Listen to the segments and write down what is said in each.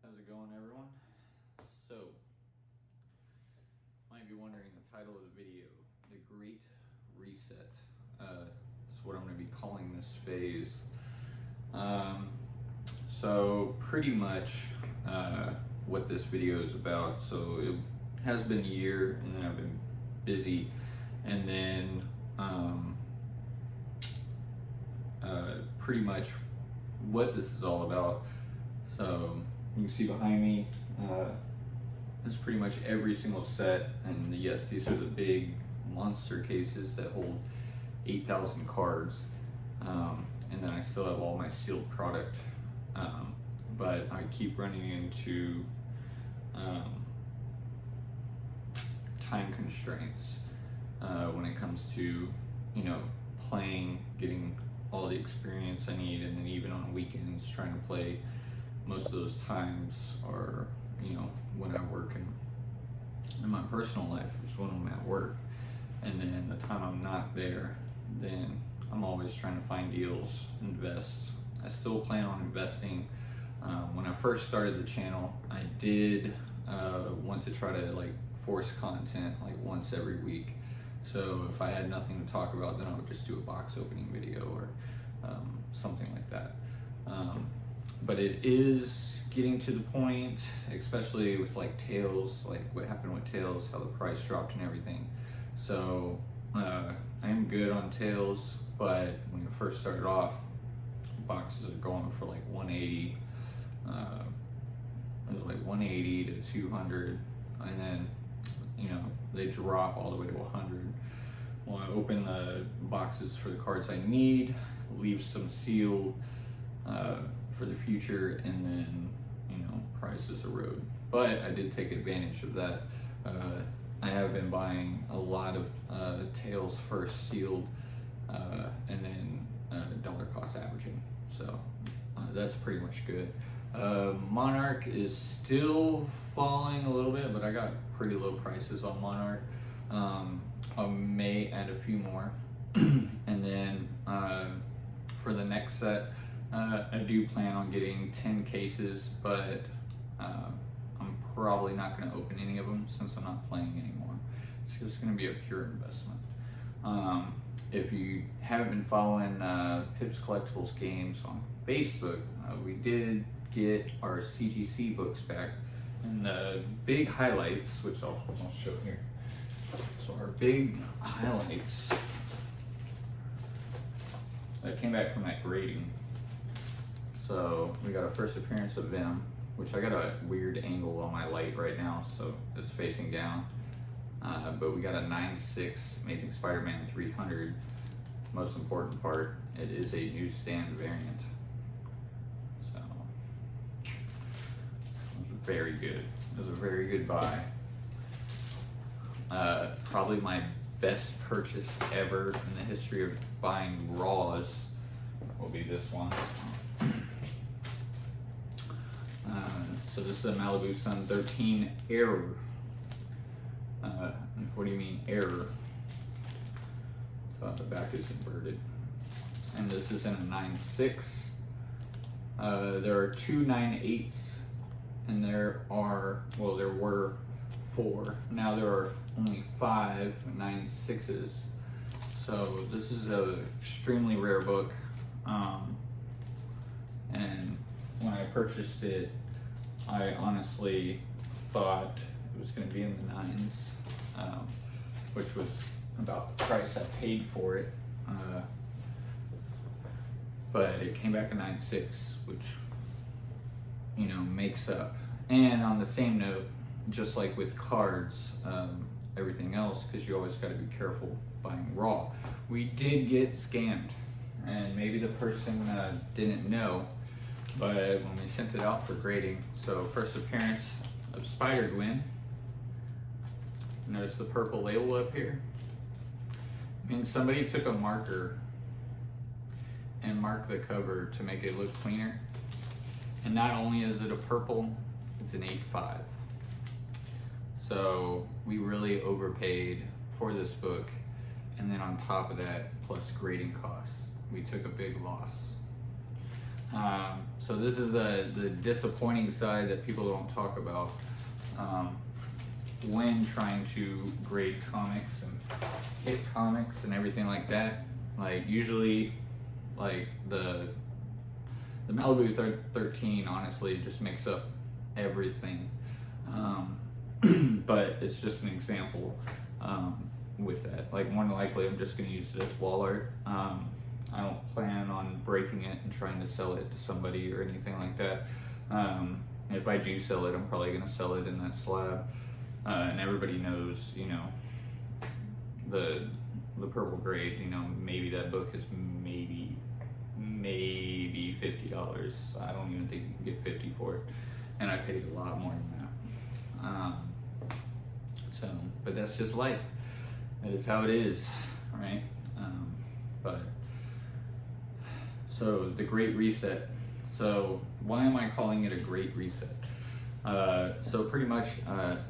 How's it going, everyone? So, might be wondering the title of the video, The Great Reset. That's what I'm going to be calling this phase. So pretty much what this video is about. So it has been a year, and then I've been busy, and then pretty much what this is all about. So you can see behind me, this is pretty much every single set, and yes, these are the big monster cases that hold 8,000 cards, and then I still have all my sealed product, but I keep running into time constraints when it comes to, playing, getting all the experience I need, and then even on weekends trying to play. Most of those times are, when I work in my personal life, is when I'm at work. And then the time I'm not there, then I'm always trying to find deals, invest. I still plan on investing. When I first started the channel, I did want to try to force content once every week. So if I had nothing to talk about, then I would just do a box opening video or something like that. But it is getting to the point, especially with Tails, what happened with Tails, how the price dropped and everything. So I am good on Tails, but when it first started off, boxes are going for 180. It was 180 to 200, and then they drop all the way to 100. Well, I open the boxes for the cards I need, leave some sealed for the future, and then prices erode. But I did take advantage of that. I have been buying a lot of Tails first sealed, and then dollar cost averaging. So that's pretty much good. Monarch is still falling a little bit, but I got pretty low prices on Monarch. I may add a few more. And then for the next set, I do plan on getting 10 cases, but I'm probably not going to open any of them since I'm not playing anymore. It's just going to be a pure investment. If you haven't been following Pips Collectibles Games on Facebook, we did get our CGC books back, and the big highlights, which I'll show here. So our big highlights that came back from that grading. So we got a first appearance of Vim, which I got a weird angle on my light right now, so it's facing down. But we got a 9.6 Amazing Spider-Man 300. Most important part, it is a newsstand variant. So it was very good. It was a very good buy. Probably my best purchase ever in the history of buying raws will be this one. So this is a Malibu Sun 13 Error. What do you mean error? So the back is inverted. And this is in a 9.6. There are two 9.8s, and there were 4. Now there are only 5 9.6s. So this is an extremely rare book. And when I purchased it, I honestly thought it was going to be in the 9s, which was about the price I paid for it. But it came back a 9.6, which makes up. And on the same note, just like with cards, everything else, because you always got to be careful buying raw. We did get scammed, and maybe the person didn't know, but when we sent it out for grading, so first appearance of Spider-Gwen. Notice the purple label up here. I mean, somebody took a marker and marked the cover to make it look cleaner. And not only is it a purple, it's an 8.5. So we really overpaid for this book. And then on top of that, plus grading costs, we took a big loss. So this is the disappointing side that people don't talk about when trying to grade comics and hit comics and everything like that. Like usually, like the Malibu 13 honestly just makes up everything. But it's just an example with that. Like more than likely I'm just going to use it as wall art. I don't plan on breaking it and trying to sell it to somebody or anything like that. If I do sell it, I'm probably going to sell it in that slab. And everybody knows, you know, the purple grade, you know, maybe that book is maybe $50. I don't even think you can get 50 for it. And I paid a lot more than that. But that's just life. That is how it is, right? So the Great Reset. So why am I calling it a Great Reset? So pretty much,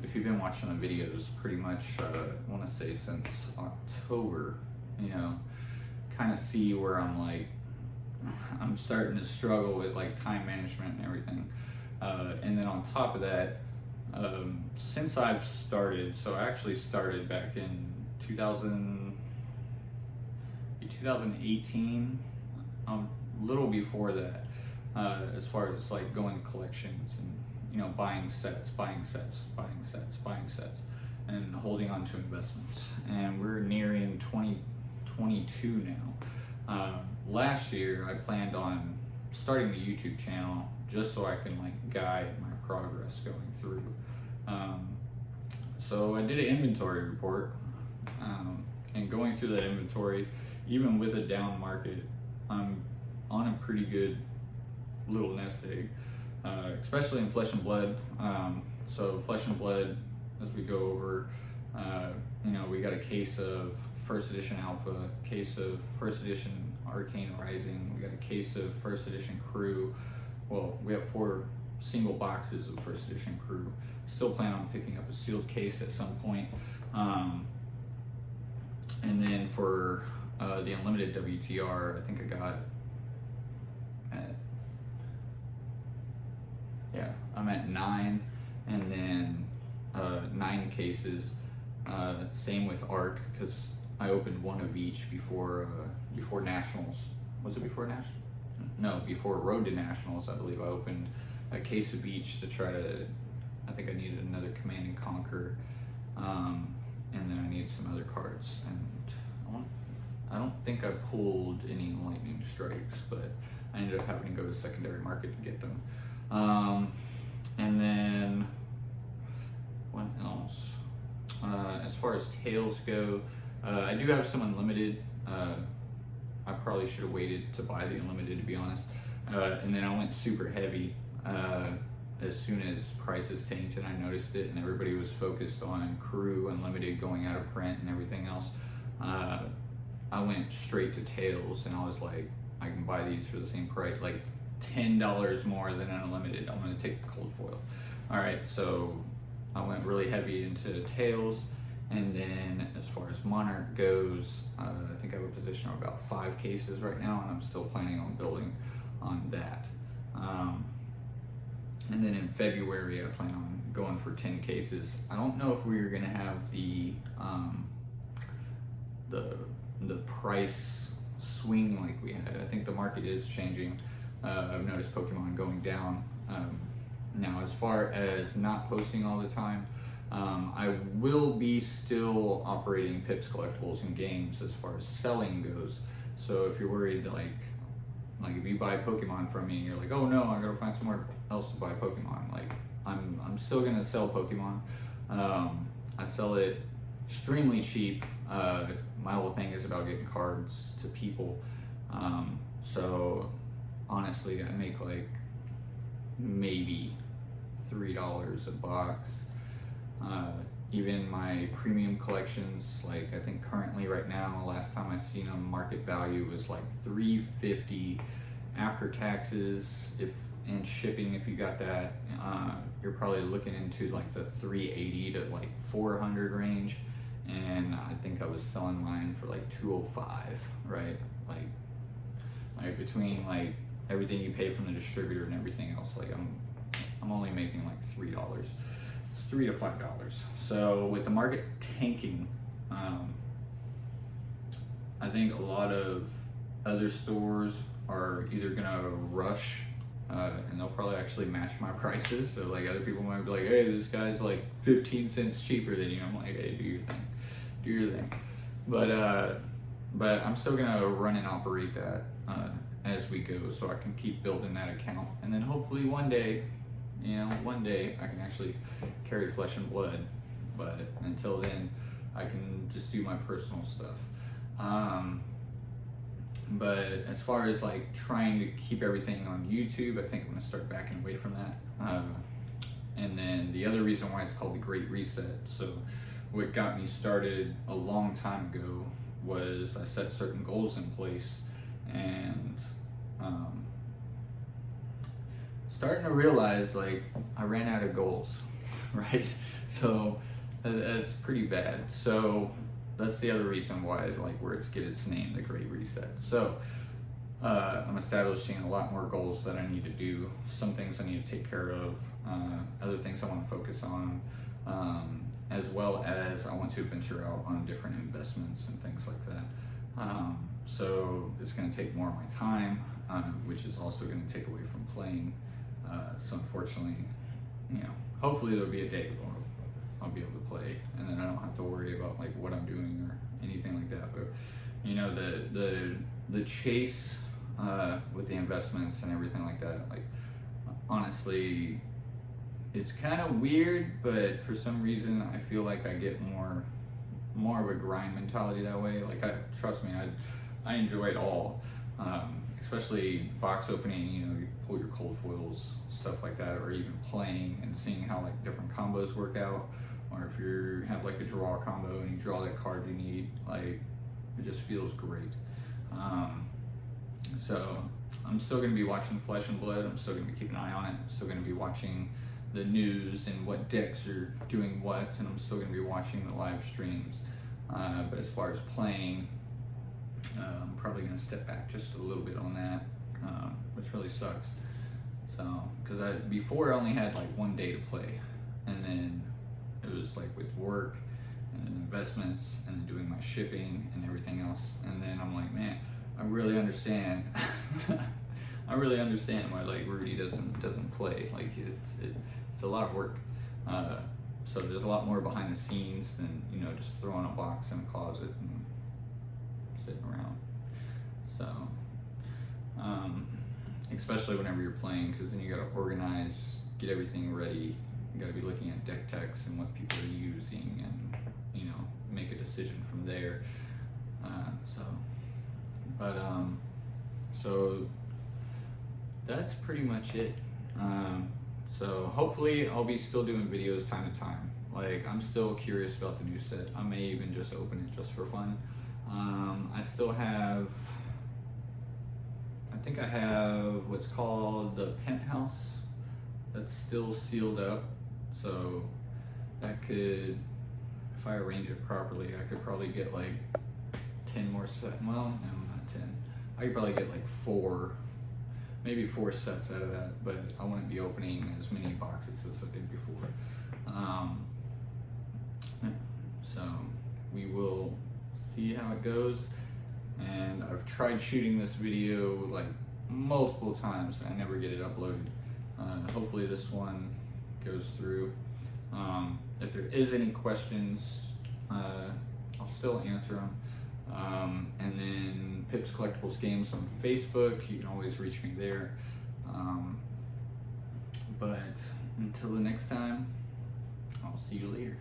if you've been watching the videos, pretty much, I want to say since October, you know, kind of see where I'm starting to struggle with like time management and everything. And then on top of that, since I've started, so I actually started back in 2018, a little before that, as far as like going to collections and, you know, buying sets, and holding on to investments. And we're nearing 2022 now. Last year I planned on starting the YouTube channel just so I can like guide my progress going through. So I did an inventory report, and going through that inventory, even with a down market, I'm on a pretty good little nest egg, especially in Flesh and Blood. So Flesh and Blood, as we go over, you know, we got a case of first edition Alpha, case of first edition Arcane Rising, we got a case of first edition Crew. Well, we have 4 single boxes of first edition Crew. Still plan on picking up a sealed case at some point. And then for the Unlimited WTR, I think I got I'm at 9, and then 9 cases. Same with ARC, because I opened one of each before Nationals. Was it before Nationals? No, before Road to Nationals, I believe I opened a case of each to try to, I think I needed another Command and Conquer, and then I needed some other cards. And I don't think I pulled any Lightning Strikes, but I ended up having to go to secondary market to get them. And then, what else? As far as tails go, I do have some Unlimited. I probably should have waited to buy the Unlimited, to be honest. And then I went super heavy as soon as prices tanked and I noticed it, and everybody was focused on Crew Unlimited going out of print and everything else. I went straight to tails, and I was like, I can buy these for the same price, like $10 more than an Unlimited. I'm gonna take the cold foil. All right, so I went really heavy into tails. And then as far as Monarch goes, I think I have a position of about 5 cases right now, and I'm still planning on building on that. And then in February, I plan on going for 10 cases. I don't know if we're gonna have the price swing like we had. I think the market is changing. I've noticed Pokemon going down. Now, as far as not posting all the time, I will be still operating Pips Collectibles and games as far as selling goes. So if you're worried that like if you buy Pokemon from me and you're like, oh no, I gotta find somewhere else to buy Pokemon, like I'm still gonna sell Pokemon. I sell it extremely cheap. My whole thing is about getting cards to people. So honestly, I make like maybe $3 a box. Even my premium collections, like I think currently right now, last time I seen them, market value was like $350 after taxes and shipping. If you got that, you're probably looking into like the $380 to like $400 range. And I think I was selling mine for like $205, right? Like between like everything you pay from the distributor and everything else, like I'm only making like $3. It's $3 to $5. So with the market tanking, I think a lot of other stores are either gonna rush and they'll probably actually match my prices. So like other people might be like, hey, this guy's like 15 cents cheaper than you. I'm like, hey, do your thing. But I'm still gonna run and operate that as we go, so I can keep building that account, and then hopefully one day I can actually carry Flesh and Blood. But until then, I can just do my personal stuff. But as far as like trying to keep everything on YouTube, I think I'm gonna start backing away from that. And then the other reason why it's called the Great Reset, so what got me started a long time ago was I set certain goals in place, and starting to realize like I ran out of goals, right? So that's pretty bad. So that's the other reason why like where it's get its name, the Great Reset. So I'm establishing a lot more goals that I need to do, some things I need to take care of, other things I want to focus on, as well as I want to venture out on different investments and things like that. So it's going to take more of my time, which is also going to take away from playing. So unfortunately, hopefully there'll be a day where I'll be able to play, and then I don't have to worry about like what I'm doing or anything like that. But the chase with the investments and everything like that, like honestly, it's kind of weird, but for some reason I feel like I get more of a grind mentality that way. Like trust me, I enjoy it all, especially box opening. You pull your cold foils, stuff like that, or even playing and seeing how like different combos work out. Or if you have like a draw combo and you draw that card you need, like it just feels great. So I'm still going to be watching Flesh and Blood. I'm still going to be keeping an eye on it. I'm still going to be watching the news and what decks are doing what, and I'm still going to be watching the live streams. But as far as playing, I'm probably going to step back just a little bit on that, which really sucks. So, because before I only had like one day to play, and then it was like with work and then investments and then doing my shipping and everything else. And then I'm like, man, I really understand. I really understand why like Rudy doesn't play. Like it's a lot of work. So there's a lot more behind the scenes than just throwing a box in a closet and sitting around. So especially whenever you're playing, because then you got to organize, get everything ready. You got to be looking at deck techs and what people are using, and make a decision from there. So that's pretty much it. So hopefully I'll be still doing videos time to time. Like I'm still curious about the new set. I may even just open it just for fun. I still have, I think I have what's called the Penthouse that's still sealed up. So that could, if I arrange it properly, I could probably get like 10 more sets. Well, no, not 10. I could probably get like 4, maybe 4 sets out of that, but I wouldn't be opening as many boxes as I did before. So we will see how it goes. And I've tried shooting this video like multiple times and I never get it uploaded. Hopefully this one goes through. If there is any questions, I'll still answer them. And then Pips Collectibles Games on Facebook, you can always reach me there. But until the next time, I'll see you later.